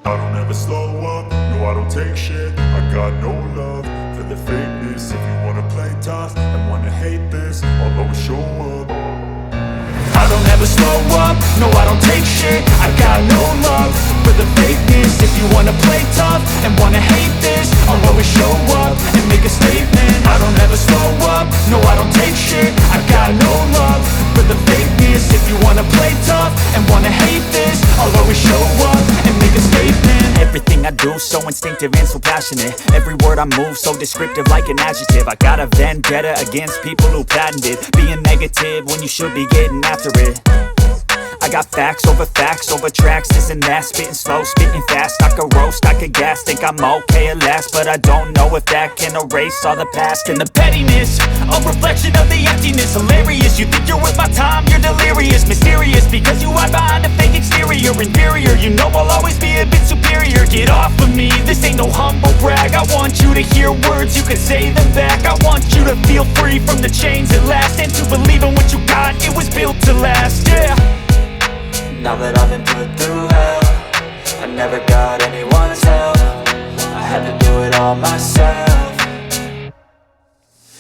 I don't ever slow up, no I don't take shit. I got no love for the fakeness. If you wanna play tough and wanna hate this, I'll always show up. I don't ever slow up, no I don't take shit. I got no love for the fakeness. If you wanna play tough and wanna hate this, I'll always show up and make a statement. I don't ever slow up, no I don't take shit. I got no love for the fakeness. If you wanna play tough and wanna hate this, I'll always show up and make a statement. Everything I do so instinctive and so passionate. Every word I move so descriptive like an adjective. I got a vendetta against people who patented being negative when you should be getting after it. I got facts over tracks, this and that. Spitting slow, spitting fast, I could roast, I could gas. Think I'm okay at last, but I don't know if that can erase all the past. And the pettiness, a reflection of the emptiness. Hilarious, you think you're worth my time, you're delirious. Mysterious, because you hide behind a fake exterior. Inferior, you know I'll always be a bit superior. Get off of me, this ain't no humble brag. I want you to hear words, you can say them back. I want you to feel free from the chains at last, and to believe in what you got, it was built to last, yeah. Now that I've been put through hell, I never got anyone's help. I had to do it all myself.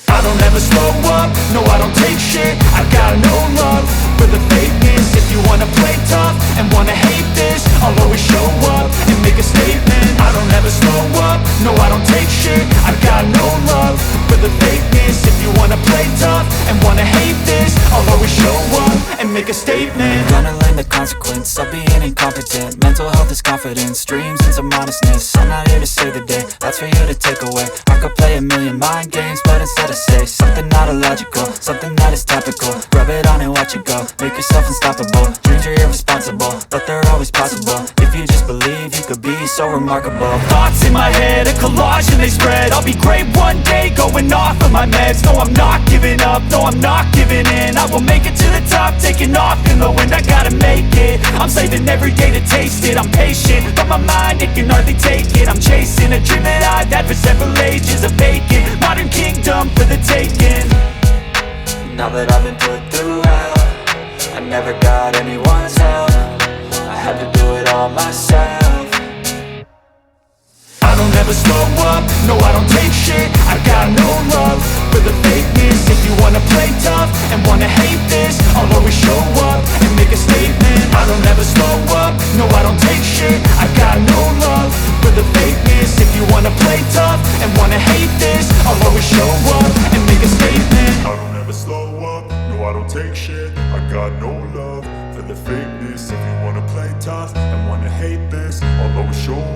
I don't ever slow up, no I don't take shit. I got no love for the fakeness. If you wanna play tough and wanna hate this, I'll always show up and make a statement. I don't ever slow up, no I don't take shit. I got no love for the fakeness. If you wanna play tough and wanna hate this, I'll always show up and make a statement. Gonna learn the consequence of being incompetent. Mental health is confidence, dreams and some honestness. I'm not here to save the day, that's for you to take away. I could play a million mind games, but instead I say something not illogical, something that is topical. Rub it on and watch it go, make yourself unstoppable. Dreams are irresponsible, but they're always possible. If you just believe, you could be so remarkable. Thoughts in my head, a collage and they spread. I'll be great one day, going off of my meds. No, I'm not giving up, no, I'm not giving in. I will make it to the top, taking off in the wind. I gotta make it, I'm saving every day to taste it. I'm patient, but my mind, it can hardly take it. I'm chasing a dream that I've had for several ages. A vacant, modern kingdom for the taking. Now that I've been put through hell, I never got anyone's help. I had to do it all myself. I don't ever slow up, no I don't take shit. I got no love for the fakeness. If you wanna play tough and wanna hate this, I'll always show up and make a statement. I don't ever slow up, no I don't take shit. I got no love for the fakeness. If you wanna play tough and wanna hate this, I'll always show up and make a statement. I don't ever slow up, no I don't take shit. I got no love for the fakeness. If you wanna play tough and wanna hate this, I'll always show up